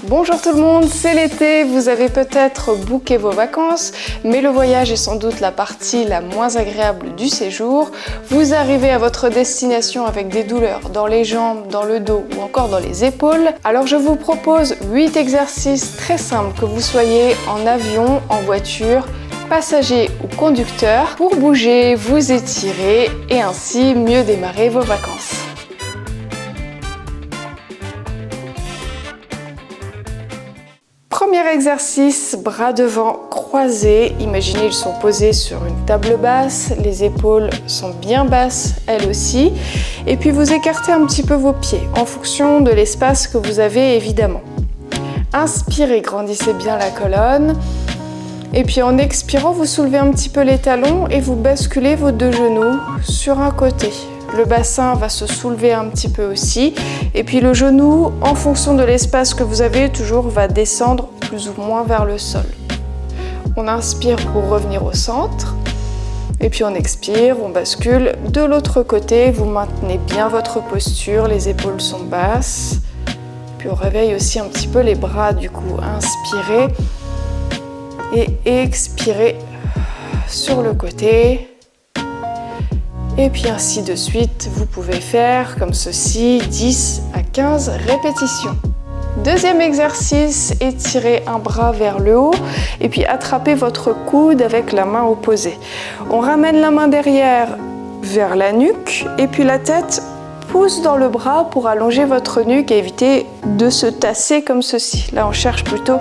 Bonjour tout le monde, c'est l'été, vous avez peut-être booké vos vacances, mais le voyage est sans doute la partie la moins agréable du séjour. Vous arrivez à votre destination avec des douleurs dans les jambes, dans le dos ou encore dans les épaules. Alors je vous propose 8 exercices très simples que vous soyez en avion, en voiture, passager ou conducteur, pour bouger, vous étirer et ainsi mieux démarrer vos vacances. Premier exercice, bras devant croisés. Imaginez, ils sont posés sur une table basse, les épaules sont bien basses, elles aussi. Et puis vous écartez un petit peu vos pieds en fonction de l'espace que vous avez évidemment. Inspirez, grandissez bien la colonne. Et puis en expirant, vous soulevez un petit peu les talons et vous basculez vos deux genoux sur un côté. Le bassin va se soulever un petit peu aussi. Et puis le genou, en fonction de l'espace que vous avez, toujours va descendre plus ou moins vers le sol. On inspire pour revenir au centre. Et puis on expire, on bascule de l'autre côté. Vous maintenez bien votre posture, les épaules sont basses. Puis on réveille aussi un petit peu les bras du coup. Inspirez et expirez sur le côté. Et puis ainsi de suite, vous pouvez faire comme ceci, 10 à 15 répétitions. Deuxième exercice, étirez un bras vers le haut et puis attrapez votre coude avec la main opposée. On ramène la main derrière vers la nuque et puis la tête pousse dans le bras pour allonger votre nuque et éviter de se tasser comme ceci. Là, on cherche plutôt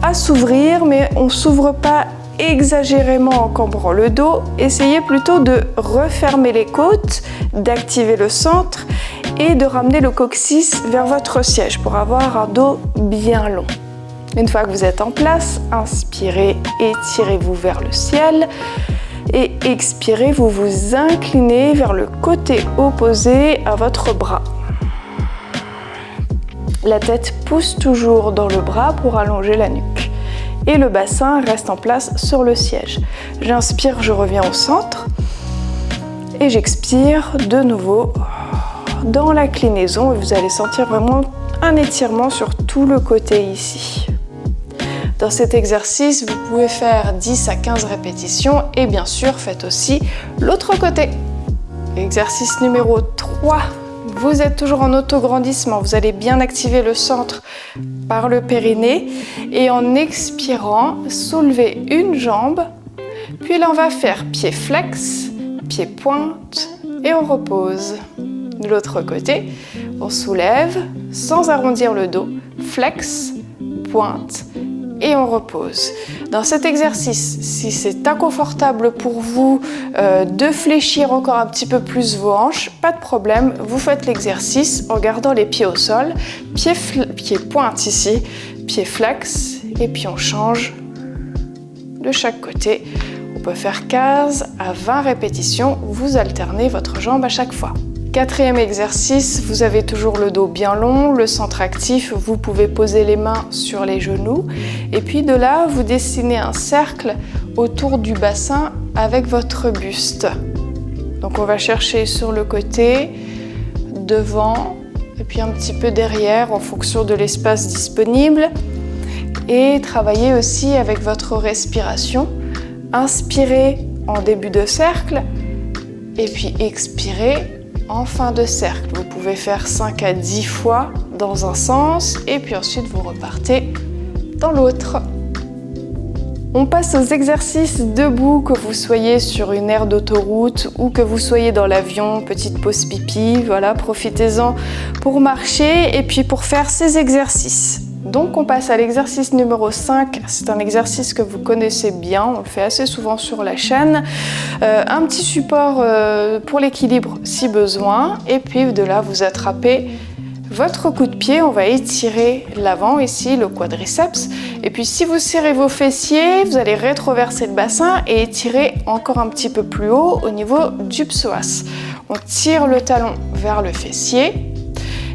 à s'ouvrir, mais on ne s'ouvre pas exagérément en cambrant le dos. Essayez plutôt de refermer les côtes, d'activer le centre et de ramener le coccyx vers votre siège pour avoir un dos bien long. Une fois que vous êtes en place, inspirez, étirez-vous vers le ciel et expirez, vous vous inclinez vers le côté opposé à votre bras. La tête pousse toujours dans le bras pour allonger la nuque. Et le bassin reste en place sur le siège. J'inspire, je reviens au centre. Et j'expire de nouveau dans l'inclinaison. Et vous allez sentir vraiment un étirement sur tout le côté ici. Dans cet exercice, vous pouvez faire 10 à 15 répétitions. Et bien sûr, faites aussi l'autre côté. Exercice numéro 3. Vous êtes toujours en autograndissement, vous allez bien activer le centre par le périnée et en expirant, soulevez une jambe, puis là on va faire pied flex, pied pointe et on repose. De l'autre côté, on soulève sans arrondir le dos, flex, pointe et on repose. Dans cet exercice, si c'est inconfortable pour vous de fléchir encore un petit peu plus vos hanches, pas de problème, vous faites l'exercice en gardant les pieds au sol, pied pointe ici, pied flex, et puis on change de chaque côté. On peut faire 15 à 20 répétitions, vous alternez votre jambe à chaque fois. Quatrième exercice, vous avez toujours le dos bien long, le centre actif, vous pouvez poser les mains sur les genoux et puis de là, vous dessinez un cercle autour du bassin avec votre buste. Donc on va chercher sur le côté, devant et puis un petit peu derrière en fonction de l'espace disponible et travailler aussi avec votre respiration. Inspirez en début de cercle et puis expirez en fin de cercle. Vous pouvez faire 5 à 10 fois dans un sens et puis ensuite vous repartez dans l'autre. On passe aux exercices debout, que vous soyez sur une aire d'autoroute ou que vous soyez dans l'avion, petite pause pipi, voilà, profitez-en pour marcher et puis pour faire ces exercices. Donc on passe à l'exercice numéro 5, c'est un exercice que vous connaissez bien, on le fait assez souvent sur la chaîne. Un petit support pour l'équilibre si besoin, et puis de là vous attrapez votre coup de pied, on va étirer l'avant ici, le quadriceps, et puis si vous serrez vos fessiers, vous allez rétroverser le bassin et étirer encore un petit peu plus haut au niveau du psoas. On tire le talon vers le fessier.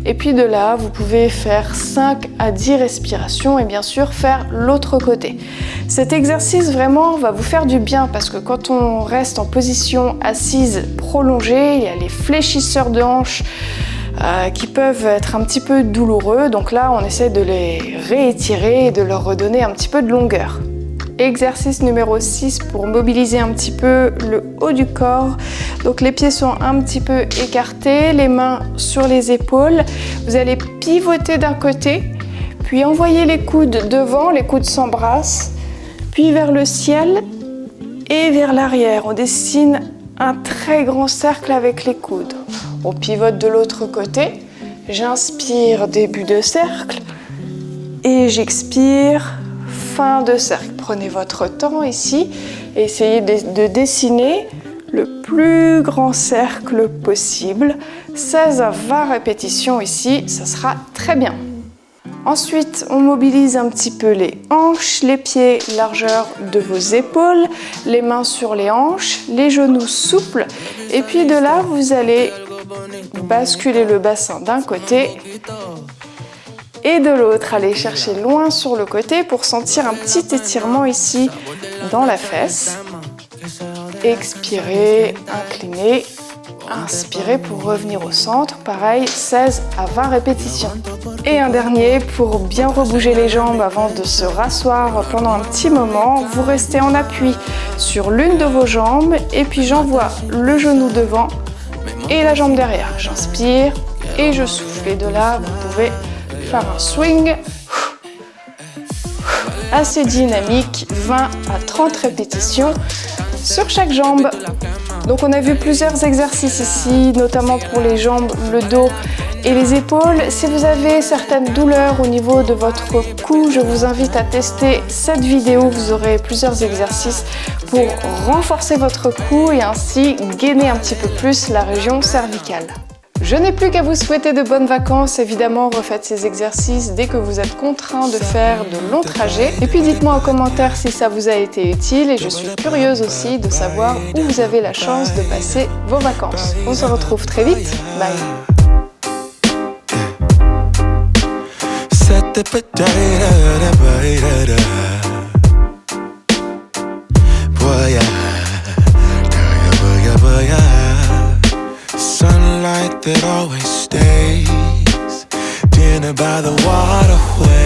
Et puis de là, vous pouvez faire 5 à 10 respirations et bien sûr faire l'autre côté. Cet exercice vraiment va vous faire du bien parce que quand on reste en position assise prolongée, il y a les fléchisseurs de hanches qui peuvent être un petit peu douloureux. Donc là, on essaie de les réétirer et de leur redonner un petit peu de longueur. Exercice numéro 6 pour mobiliser un petit peu le haut du corps. Donc les pieds sont un petit peu écartés, les mains sur les épaules. Vous allez pivoter d'un côté, puis envoyer les coudes devant, les coudes s'embrassent, puis vers le ciel et vers l'arrière. On dessine un très grand cercle avec les coudes. On pivote de l'autre côté. J'inspire, début de cercle, et j'expire, fin de cercle. Prenez votre temps ici et essayez de dessiner le plus grand cercle possible. 16 à 20 répétitions ici, ça sera très bien. Ensuite, on mobilise un petit peu les hanches, les pieds largeur de vos épaules, les mains sur les hanches, les genoux souples. Et puis de là, vous allez basculer le bassin d'un côté et de l'autre. Allez chercher loin sur le côté pour sentir un petit étirement ici dans la fesse. Expirez, inclinez, inspirez pour revenir au centre. Pareil, 16 à 20 répétitions. Et un dernier pour bien rebouger les jambes avant de se rasseoir pendant un petit moment. Vous restez en appui sur l'une de vos jambes et puis j'envoie le genou devant et la jambe derrière. J'inspire et je souffle. Et de là, vous pouvez faire un swing assez dynamique, 20 à 30 répétitions sur chaque jambe. Donc on a vu plusieurs exercices ici, notamment pour les jambes, le dos et les épaules. Si vous avez certaines douleurs au niveau de votre cou, je vous invite à tester cette vidéo. Vous aurez plusieurs exercices pour renforcer votre cou et ainsi gainer un petit peu plus la région cervicale. Je n'ai plus qu'à vous souhaiter de bonnes vacances. Évidemment, refaites ces exercices dès que vous êtes contraint de faire de longs trajets. Et puis dites-moi en commentaire si ça vous a été utile et je suis curieuse aussi de savoir où vous avez la chance de passer vos vacances. On se retrouve très vite. Bye. Sunlight that always stays, dinner by the waterway.